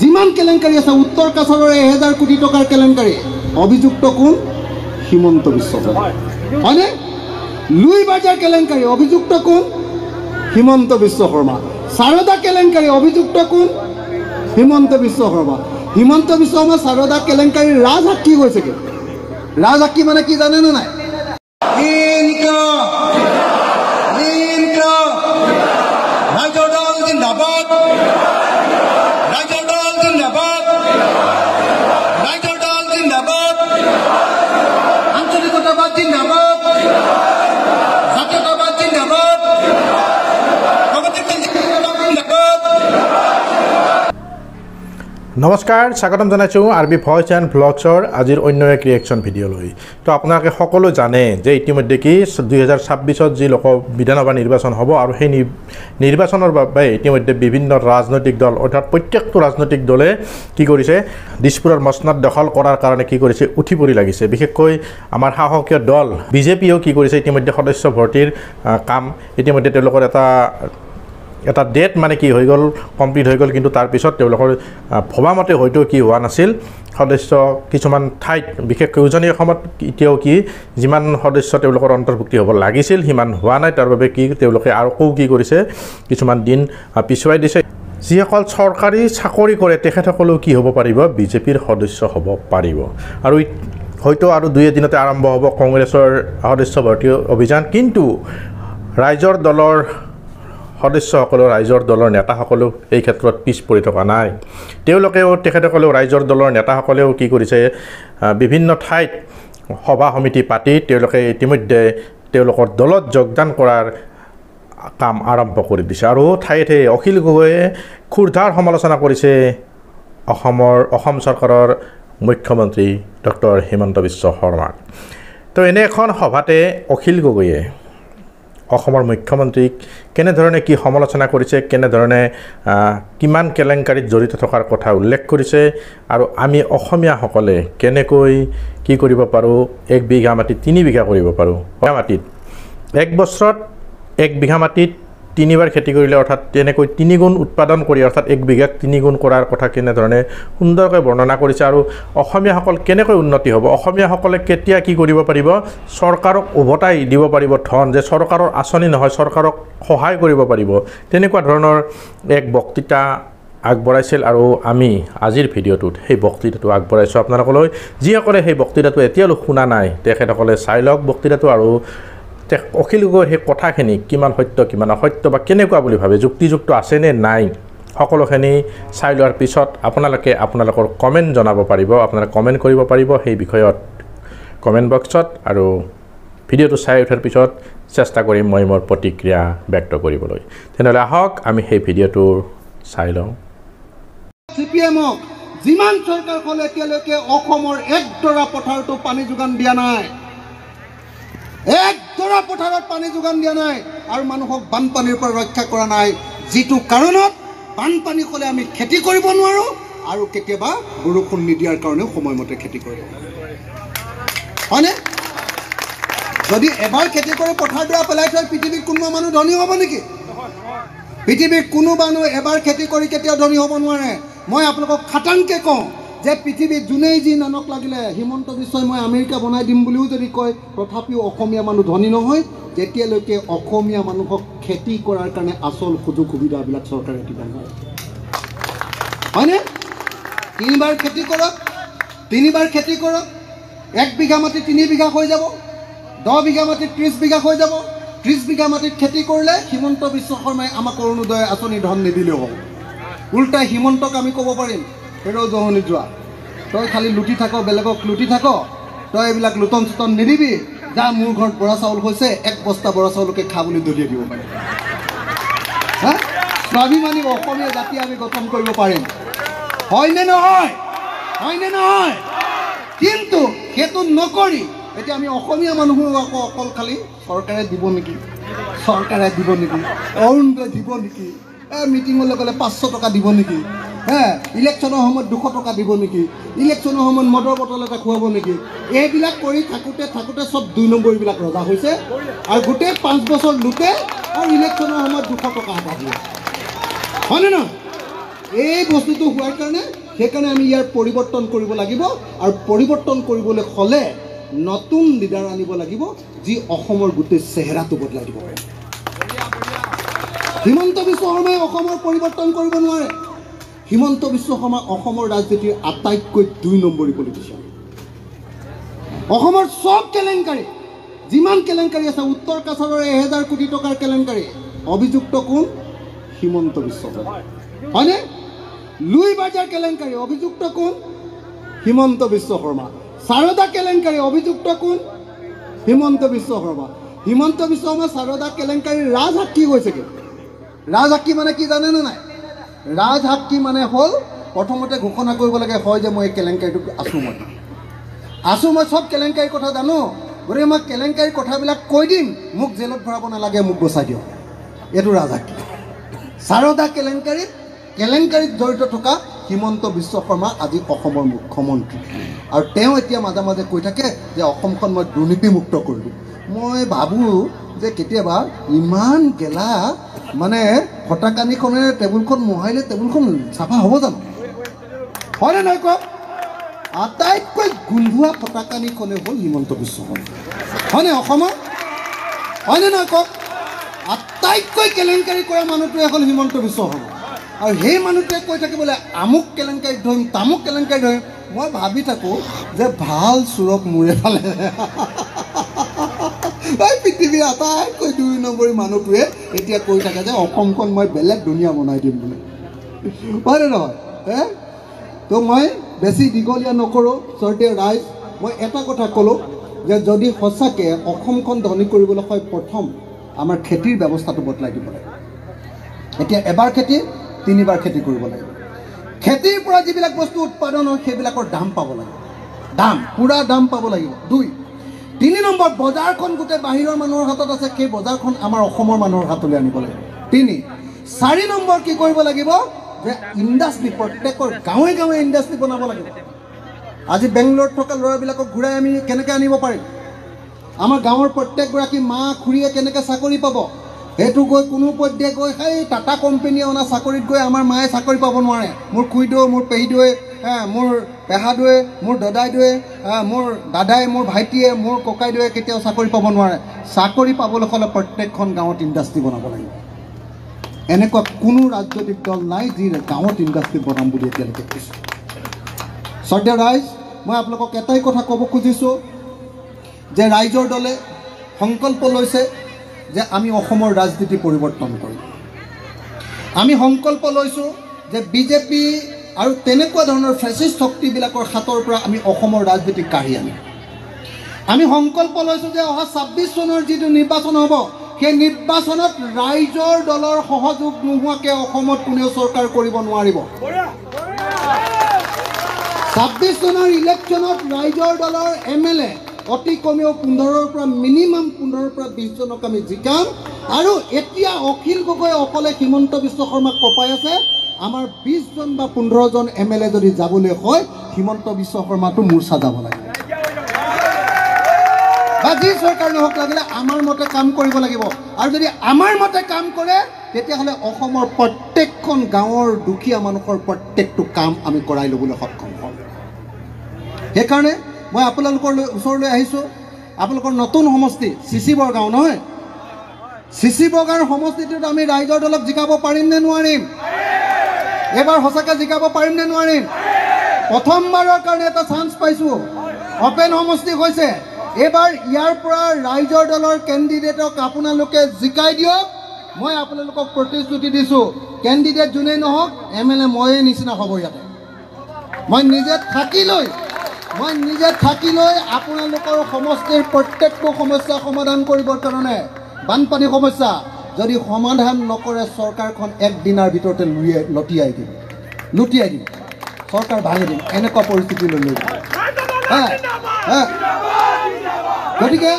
যিমান কেলেংকাৰী আছে উত্তৰ কাছাৰৰ 1000 কোটি টকাৰ কেলেংকাৰী অভিযুক্ত কোন হিমন্ত বিশ্ব শৰ্মা হয়নে লুই বাজাৰ কেলেংকাৰী অভিযুক্ত কোন হিমন্ত বিশ্ব শৰ্মা সাৰদা কেলেংকাৰী অভিযুক্ত কোন হিমন্ত বিশ্ব শৰ্মা সাৰদা কেলেংকাৰী ৰাজসাক্ষী হৈছেগে ৰাজসাক্ষী মানে কি জানে নে নাই নমস্কাৰ স্বাগতম জানাইছো আৰবি ভয়েস এণ্ড ব্লগছৰ আজিৰ অন্য এক ৰিয়েকশ্যন ভিডিঅ'লৈ তো আপোনালোকে সকলো জানে যে ইতিমধ্যে কি 2026ত যি লোক বিধানসভা নিৰ্বাচন হ'ব আৰু সেই নিৰ্বাচনৰ বাবে ইতিমধ্যে বিভিন্ন ৰাজনৈতিক দল অৰ্থাৎ প্ৰত্যেকটো ৰাজনৈতিক দলে কি কৰিছে দিছপুৰৰ মছনদ দখল কৰাৰ কাৰণে কি কৰিছে উঠি পৰি লাগিছে বিশেষকৈ আমাৰ শাসকীয় দল বিজেপিও কি কৰিছে ইতিমধ্যে সদস্য ভৰ্তিৰ কাম ইতিমধ্যে তেওঁলোকৰ এটা ডেট মানে কি হৈ গ'ল কমপ্লিট হৈ গ'ল কিন্তু তাৰ পিছত তেওঁলোকৰ ভবামতে হয়তো কি হোৱা নাছিল সদস্য কিছুমান ঠাইত বিশেষকৈ উজনি অসমত এতিয়াও কি যিমান সদস্য তেওঁলোকৰ অন্তৰ্ভুক্তি হ'ব লাগিছিল সিমান হোৱা নাই তাৰ বাবে কি তেওঁলোকে আৰু কি কৰিছে কিছুমান দিন পিছুৱাই দিছে যিসকল চৰকাৰী চাকৰি কৰে তেখেতসকলেও কি হ'ব পাৰিব বিজেপিৰ সদস্য হ'ব পাৰিব আৰু হয়তো আৰু 2 দিনতে আৰম্ভ হ'ব কংগ্ৰেছৰ সদস্য ভৰ্তি অভিযান কিন্তু ৰাইজৰ দলৰ সদস্যসকলৰ ৰাইজৰ দলৰ নেতাসকলেও এই ক্ষেত্ৰত পিছ পৰি থকা নাই তেখেতসকলেও ৰাইজৰ দলৰ নেতাসকলেও কি কৰিছে বিভিন্ন ঠাইত সভা সমিতি পাতি তেওঁলোকে ইতিমধ্যে তেওঁলোকৰ দলত যোগদান কৰাৰ কাম আৰম্ভ কৰি দিছে আৰু ঠাইতে অখিল গগৈয়ে ক্ষুৰধাৰ সমালোচনা কৰিছে অসম চৰকাৰৰ মুখ্যমন্ত্ৰী ডক্টৰ হিমন্ত বিশ্ব শৰ্মাক তো এনে এখন সভাতে অখিল গগৈয়ে অসমৰ মুখ্যমন্ত্ৰীক কেনেধৰণে কি সমালোচনা কৰিছে কেনেধৰণে কিমান কেলেংকাৰীত জড়িত থকাৰ কথা উল্লেখ কৰিছে আৰু আমি অসমীয়াসকলে কেনেকৈ কি কৰিব পাৰোঁ 1 বিঘা মাটিত 3 বিঘা কৰিব পাৰোঁ মাটিত 1 বছৰত 1 বিঘা মাটিত 3বাৰ খেতি কৰিলে অৰ্থাৎ তেনেকৈ 3 গুণ উৎপাদন কৰি অৰ্থাৎ 1 বিঘাত 3 গুণ কৰাৰ কথা কেনেধৰণে সুন্দৰকৈ বৰ্ণনা কৰিছে আৰু অসমীয়াসকল কেনেকৈ উন্নতি হ'ব অসমীয়াসকলে কেতিয়া কি কৰিব পাৰিব চৰকাৰক উভতাই দিব পাৰিব ধন যে চৰকাৰৰ আঁচনি নহয় চৰকাৰক সহায় কৰিব পাৰিব তেনেকুৱা ধৰণৰ এক বক্তৃতা আগবঢ়াইছিল আৰু আমি আজিৰ ভিডিঅ'টোত সেই বক্তৃতাটো আগবঢ়াইছোঁ আপোনালোকলৈ যিসকলে সেই বক্তৃতাটো এতিয়ালৈ শুনা নাই তেখেতসকলে চাই লওক বক্তৃতাটো আৰু অখিল গগৈৰ সেই কথাখিনি কিমান সত্য কিমান অসত্য বা কেনেকুৱা বুলি ভাবে যুক্তিযুক্ত আছেনে নাই সকলোখিনি চাই লোৱাৰ পিছত আপোনালোকে আপোনালোকৰ কমেণ্ট জনাব পাৰিব আপোনালোকে কমেণ্ট কৰিব পাৰিব সেই বিষয়ত কমেণ্ট বক্সত আৰু ভিডিঅ'টো চাই উঠাৰ পিছত চেষ্টা কৰিম মই মোৰ প্ৰতিক্ৰিয়া ব্যক্ত কৰিবলৈ তেনেহ'লে আহক আমি সেই ভিডিঅ'টো চাই লওঁ সিপিএমক যিমান চৰকাৰখনে এতিয়ালৈকে অসমৰ একডৰা পথাৰতো পানী যোগান দিয়া নাই একডৰা পথাৰত পানী যোগান দিয়া নাই আৰু মানুহক বানপানীৰ পৰা ৰক্ষা কৰা নাই যিটো কাৰণত বানপানী হ'লে আমি খেতি কৰিব নোৱাৰোঁ আৰু কেতিয়াবা বৰষুণ নিদিয়াৰ কাৰণেও সময়মতে খেতি কৰিব হয়নে যদি এবাৰ খেতি কৰি পথাৰডৰা পেলাই থৈ পৃথিৱীত কোনোবা মানুহ ধনী হ'ব নেকি পৃথিৱীত কোনো মানুহ এবাৰ খেতি কৰি কেতিয়াও ধনী হ'ব নোৱাৰে মই আপোনালোকক খাটাংকে কওঁ যে পৃথিৱীত যোনেই যি নানক লাগিলে হিমন্ত বিশ্বই মই আমেৰিকা বনাই দিম বুলিও যদি কয় তথাপিও অসমীয়া মানুহ ধনী নহয় যেতিয়ালৈকে অসমীয়া মানুহক খেতি কৰাৰ কাৰণে আচল সুযোগ সুবিধাবিলাক চৰকাৰে দিব নোৱাৰে হয়নে 3বাৰ খেতি কৰক 1 বিঘা মাটি 3 বিঘা হৈ যাব 10 বিঘা মাটিত 30 বিঘা হৈ যাব 30 বিঘা মাটিত খেতি কৰিলে হিমন্ত বিশ্ব শৰ্মাই আমাক অৰুণোদয় আঁচনি ধন নিদিলেও হ'ব উল্টাই হিমন্তক আমি ক'ব পাৰিম হেৰৌ জহনি যোৱা তই খালি লুটি থাক বেলেগক লুটি থাক তই এইবিলাক লুটন চুটন নিদিবি যা মোৰ ঘৰত বৰা চাউল হৈছে 1 বস্তা বৰা চাউলকে খা বুলি দলিয়াই দিব পাৰিম হা স্বাভিমানী অসমীয়া জাতি আমি গঠন কৰিব পাৰিম হয়নে নহয় কিন্তু সেইটো নকৰি এতিয়া আমি অসমীয়া মানুহো আকৌ অকল খালি চৰকাৰে দিব নেকি অৰুণোদয় দিব নেকি মিটিঙলৈ গ'লে 500 টকা দিব নেকি হ্যাঁ ইলেকশ্যনৰ সময়ত 200 টকা দিব নেকি ইলেকশ্যনৰ সময়ত মদৰ বটল এটা খুৱাব নেকি এইবিলাক কৰি থাকোঁতে সব 2 নম্বৰবিলাক ৰজা হৈছে আৰু গোটেই 5 বছৰ লুটে আৰু ইলেকশ্যনৰ সময়ত 200 টকা এটা দিয়ে হয়নে নহয় এই বস্তুটো হোৱাৰ কাৰণে সেইকাৰণে আমি ইয়াৰ পৰিৱৰ্তন কৰিব লাগিব আৰু পৰিৱৰ্তন কৰিবলৈ হ'লে নতুন লিডাৰ আনিব লাগিব যি অসমৰ গোটেই চেহেৰাটো বদলাই দিব পাৰে হিমন্ত বিশ্ব শৰ্মাই অসমৰ পৰিৱৰ্তন কৰিব নোৱাৰে হিমন্ত বিশ্ব শৰ্মা অসমৰ ৰাজনীতিৰ আটাইতকৈ 2 নম্বৰী পলিটিচিয়ান অসমৰ সব কেলেংকাৰী যিমান কেলেংকাৰী আছে উত্তৰ কাছাৰৰ 1000 কোটি টকাৰ কেলেংকাৰী অভিযুক্ত কোন হিমন্ত বিশ্ব শৰ্মা হয়নে লুই বাজাৰ কেলেংকাৰী অভিযুক্ত কোন হিমন্ত বিশ্ব শৰ্মা সাৰদা কেলেংকাৰী অভিযুক্ত কোন হিমন্ত বিশ্ব শৰ্মা সাৰদা কেলেংকাৰী ৰাজসাক্ষী হৈছেগে ৰাজসাক্ষী মানে কি জানে নে নাই ৰাজসাক্ষী মানে হ'ল প্ৰথমতে ঘোষণা কৰিব লাগে হয় যে মই এই কেলেংকাৰীটো আছো মই সব কেলেংকাৰীৰ কথা জানো গতিকে মই কেলেংকাৰীৰ কথাবিলাক কৈ দিম মোক জেলত ভৰাব নালাগে মোক বচাই দিয়ক এইটো ৰাজসাক্ষী সাৰদা কেলেংকাৰীত জড়িত থকা হিমন্ত বিশ্ব শৰ্মা আজি অসমৰ মুখ্যমন্ত্ৰী আৰু তেওঁ এতিয়া মাজে মাজে কৈ থাকে যে অসমখন মই দুৰ্নীতিমুক্ত কৰিলোঁ মই ভাবোঁ যে কেতিয়াবা ইমান গেলা মানে ফটাকানিখনেৰে টেবুলখন মোহাৰিলে টেবুলখন চাফা হ'ব জানো হয়নে নহয় কওক আটাইতকৈ গোন্ধোৱা ফটাকানিখনে হ'ল হিমন্ত বিশ্ব শৰ্মা হয়নে অসমৰ হয়নে নহয় কওক আটাইতকৈ কেলেংকাৰী কৰা মানুহটোৱে হ'ল হিমন্ত বিশ্ব শৰ্মা আৰু সেই মানুহটোৱে কৈ থাকিবলৈ আমুক কেলেংকাৰীত ধৰিম তামুক কেলেংকাৰীত ধৰিম মই ভাবি থাকোঁ যে ভাল চোৰক মূৰে ফালে এই পৃথিৱীৰ আটাইতকৈ 2 নম্বৰী মানুহটোৱে এতিয়া কৈ থাকে যে অসমখন মই বেলেগ দুনিয়া বনাই দিম বুলি হয়নে নহয় তো মই বেছি দীঘলীয়া নকৰোঁ চৰ্টে ৰাইজ মই এটা কথা ক'লোঁ যে যদি সঁচাকৈ অসমখন ধনী কৰিবলৈ হয় প্ৰথম আমাৰ খেতিৰ ব্যৱস্থাটো বদলাই দিব লাগে এতিয়া এবাৰ খেতি 3বাৰ খেতি কৰিব লাগে খেতিৰ পৰা যিবিলাক বস্তু উৎপাদন হয় সেইবিলাকৰ দাম পাব লাগে পুৰা দাম পাব লাগিব 2 নম্বৰ বজাৰখন গোটেই বাহিৰৰ মানুহৰ হাতত আছে সেই বজাৰখন আমাৰ অসমৰ মানুহৰ হাতলৈ আনিব লাগিব 4 নম্বৰ কি কৰিব লাগিব যে ইণ্ডাষ্ট্ৰি প্ৰত্যেকৰ গাঁৱে গাঁৱে ইণ্ডাষ্ট্ৰি বনাব লাগিব আজি বেংগলোৰত থকা ল'ৰাবিলাকক ঘূৰাই আমি কেনেকৈ আনিব পাৰিম আমাৰ গাঁৱৰ প্ৰত্যেকগৰাকী মা খুৰীয়ে কেনেকৈ চাকৰি পাব সেইটো গৈ কোনো পধ্যে গৈ সেই টাটা কোম্পানীয়ে অনা চাকৰিত গৈ আমাৰ মায়ে চাকৰি পাব নোৱাৰে মোৰ খুৰীদৈ মোৰ পেহীদৈ মোৰ পেহাদৈ মোৰ দদাইদৈ মোৰ দাদাই মোৰ ভাইটিয়ে মোৰ ককাইদৈয়ে কেতিয়াও চাকৰি পাব নোৱাৰে চাকৰি পাবলৈ হ'লে প্ৰত্যেকখন গাঁৱত ইণ্ডাষ্ট্ৰি বনাব লাগিব এনেকুৱা কোনো ৰাজনৈতিক দল নাই যি গাঁৱত ইণ্ডাষ্ট্ৰি বনাম বুলি এতিয়ালৈকে কৈছে শ্ৰদ্ধেয় ৰাইজ মই আপোনালোকক এটাই কথা ক'ব খুজিছোঁ যে ৰাইজৰ দলে সংকল্প লৈছে যে আমি অসমৰ ৰাজনীতি পৰিৱৰ্তন কৰিম আমি সংকল্প লৈছোঁ যে বিজেপি আৰু তেনেকুৱা ধৰণৰ ফেচিষ্ট শক্তিবিলাকৰ হাতৰ পৰা আমি অসমৰ ৰাজনীতি কাঢ়ি আনিম আমি সংকল্প লৈছোঁ যে অহা 26 চনৰ যিটো নিৰ্বাচন হ'ব সেই নিৰ্বাচনত ৰাইজৰ দলৰ সহযোগ নোহোৱাকৈ অসমত কোনেও চৰকাৰ কৰিব নোৱাৰিব 26 চনৰ ইলেকশ্যনত ৰাইজৰ দলৰ MLA অতি কমেও 15ৰ পৰা মিনিমাম 15ৰ পৰা 20 জনক আমি জিকাম আৰু এতিয়া অখিল গগৈ অকলে হিমন্ত বিশ্ব শৰ্মাক কপাই আছে আমাৰ 20 জন বা 15 জন MLA যদি যাবলৈ হয় হিমন্ত বিশ্ব শৰ্মাটো মূৰ্ছা যাব লাগে বা যি চৰকাৰ নহওক লাগিলে আমাৰ মতে কাম কৰিব লাগিব আৰু যদি আমাৰ মতে কাম কৰে তেতিয়াহ'লে অসমৰ প্ৰত্যেকখন গাঁৱৰ দুখীয়া মানুহৰ প্ৰত্যেকটো কাম আমি কৰাই ল'বলৈ সক্ষম হ'ম সেইকাৰণে মই আপোনালোকৰ ওচৰলৈ আহিছোঁ আপোনালোকৰ নতুন সমষ্টি চিচি বৰগাঁও নহয় চিচি বৰগাঁৱৰ সমষ্টিটোত আমি ৰাইজৰ দলক জিকাব পাৰিম নে নোৱাৰিম এবাৰ সঁচাকৈ জিকাব পাৰিম নে নোৱাৰিম প্ৰথমবাৰৰ কাৰণে এটা চান্স পাইছোঁ অপেন সমষ্টি হৈছে এবাৰ ইয়াৰ পৰা ৰাইজৰ দলৰ কেণ্ডিডেটক আপোনালোকে জিকাই দিয়ক মই আপোনালোকক প্ৰতিশ্ৰুতি দিছোঁ কেণ্ডিডেট যোনেই নহওক MLA ময়ে নিচিনা হ'ব ইয়াতে মই নিজে থাকি লৈ আপোনালোকৰ সমষ্টিৰ প্ৰত্যেকটো সমস্যা সমাধান কৰিবৰ কাৰণে বানপানী সমস্যা যদি সমাধান নকৰে চৰকাৰখন একদিনৰ ভিতৰতে লুটিয়াই দিম চৰকাৰ ভাঙি দিম এনেকুৱা পৰিস্থিতিলৈ লৈ যাম গতিকে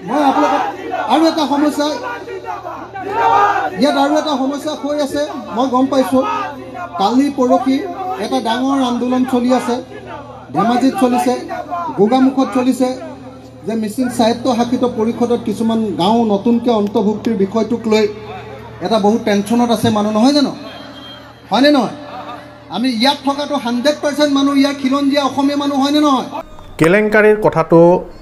মই আপোনালোকক আৰু এটা সমস্যা ইয়াত হৈ আছে মই গম পাইছোঁ কালি পৰহি এটা ডাঙৰ আন্দোলন চলি আছে ধেমাজিত চলিছে গোগামুখত চলিছে যে মিচিং সাহিত্য শাসিত পৰিষদত কিছুমান গাঁও নতুনকৈ অন্তৰ্ভুক্তিৰ বিষয়টোক লৈ এটা বহুত টেনশ্যনত আছে মানুহ নহয় জানো হয়নে নহয়? আমি ইয়াত থকাটো 100% মানুহ ইয়াৰ খিলঞ্জীয়া অসমীয়া মানুহ হয়নে নহয়? কেলেংকাৰীৰ কথাটো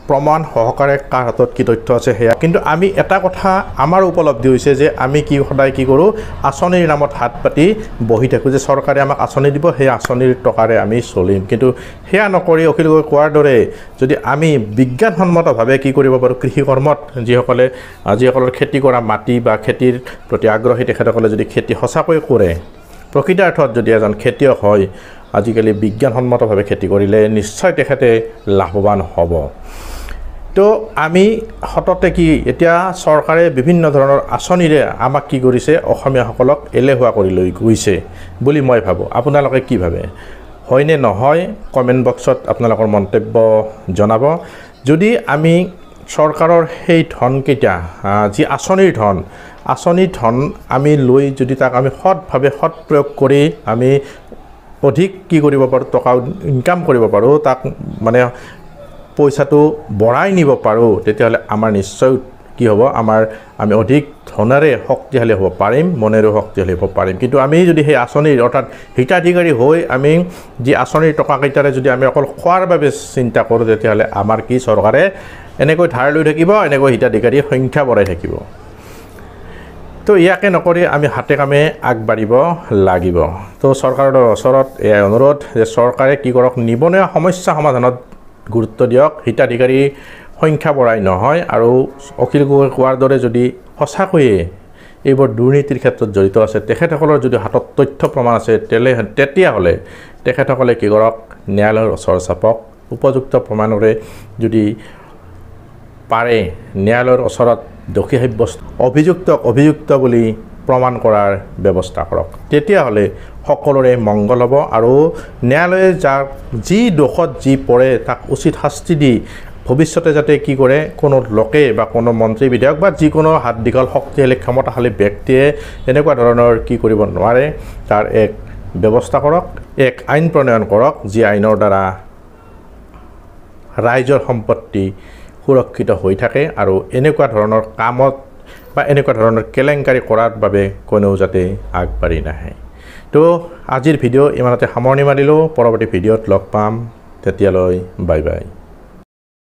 প্ৰমাণ সহকাৰে কাৰ হাতত কি তথ্য আছে সেয়া, কিন্তু আমি এটা কথা আমাৰ উপলব্ধি হৈছে যে আমি সদায় কি কৰোঁ, আঁচনিৰ নামত হাত পাতি বহি থাকোঁ যে চৰকাৰে আমাক আঁচনি দিব, সেই আঁচনিৰ টকাৰে আমি চলিম। কিন্তু সেয়া নকৰি অখিল গগৈ কোৱাৰ দৰে যদি আমি বিজ্ঞানসন্মতভাৱে কি কৰিব পাৰোঁ, কৃষি কৰ্মত যিসকলৰ খেতি কৰা মাটি বা খেতিৰ প্ৰতি আগ্ৰহী তেখেতসকলে যদি খেতি সঁচাকৈ কৰে, প্ৰকৃতাৰ্থত যদি এজন খেতিয়ক হয়, আজিকালি বিজ্ঞানসন্মতভাৱে খেতি কৰিলে নিশ্চয় তেখেতে লাভৱান হ'ব। তো আমি সততে কি এতিয়া চৰকাৰে বিভিন্ন ধৰণৰ আঁচনিৰে আমাক কি কৰিছে, অসমীয়াসকলক এলেহুৱা কৰি লৈ গৈছে বুলি মই ভাবোঁ। আপোনালোকে কি ভাবে? হয়নে নহয় কমেণ্ট বক্সত আপোনালোকৰ মন্তব্য জনাব। যদি আমি চৰকাৰৰ সেই ধনকেইটা যি আঁচনিৰ ধন আমি লৈ যদি তাক আমি সৎভাৱে সৎ প্ৰয়োগ কৰি আমি অধিক কি কৰিব পাৰোঁ, টকা ইনকাম কৰিব পাৰোঁ, তাক মানে পইচাটো বঢ়াই নিব পাৰোঁ, তেতিয়াহ'লে আমাৰ নিশ্চয় কি হ'ব, আমি অধিক ধনেৰে শক্তিশালী হ'ব পাৰিম, মনেৰেও শক্তিশালী হ'ব পাৰিম। কিন্তু আমি যদি সেই আঁচনিৰ অৰ্থাৎ হিতাধিকাৰী হৈ আমি যি আঁচনিৰ টকাকেইটাৰে যদি আমি অকল খোৱাৰ বাবে চিন্তা কৰোঁ, তেতিয়াহ'লে আমাৰ কি চৰকাৰে এনেকৈ ধাৰ লৈ থাকিব, এনেকৈ হিতাধিকাৰীৰ সংখ্যা বঢ়াই থাকিব। তো ইয়াকে নকৰি আমি হাতে কামে আগবাঢ়িব লাগিব। তো চৰকাৰৰ ওচৰত এয়াই অনুৰোধ যে চৰকাৰে কি কৰক, নিবনুৱা সমস্যা সমাধানত গুৰুত্ব দিয়ক, হিতাধিকাৰী সংখ্যা বঢ়াই নহয়। আৰু অখিল গগৈ কোৱাৰ দৰে যদি সঁচাকৈয়ে এইবোৰ দুৰ্নীতিৰ ক্ষেত্ৰত জড়িত আছে, তেখেতসকলৰ যদি হাতত তথ্য প্ৰমাণ আছে, তেতিয়াহ'লে তেখেতসকলে কি কৰক, ন্যায়ালয়ৰ ওচৰ চাপক, উপযুক্ত প্ৰমাণৰে যদি পাৰে ন্যায়ালয়ৰ ওচৰত দোষী সাব্যস্ত অভিযুক্ত বুলি প্ৰমাণ কৰাৰ ব্যৱস্থা কৰক। তেতিয়াহ'লে সকলোৰে মংগল হ'ব আৰু ন্যায়ালয়ে যি দোষত যি পৰে তাক উচিত শাস্তি দি ভৱিষ্যতে যাতে কি কৰে, কোনো লোকে বা কোনো মন্ত্ৰী বিধায়ক বা যিকোনো হাত দীঘল শক্তিশালী ক্ষমতাশালী ব্যক্তিয়ে এনেকুৱা ধৰণৰ কি কৰিব নোৱাৰে, তাৰ এক ব্যৱস্থা কৰক, এক আইন প্ৰণয়ন কৰক, যি আইনৰ দ্বাৰা ৰাইজৰ সম্পত্তি সুৰক্ষিত হৈ থাকে আৰু এনেকুৱা ধৰণৰ কামত বা এনেকুৱা ধৰণৰ কেলেংকাৰী কৰাৰ বাবে কোনেও যাতে আগবাঢ়ি নাহে। তো আজিৰ ভিডিঅ' ইমানতে সামৰণি মাৰিলোঁ। পৰৱৰ্তী ভিডিঅ'ত লগ পাম, তেতিয়ালৈ বাই বাই।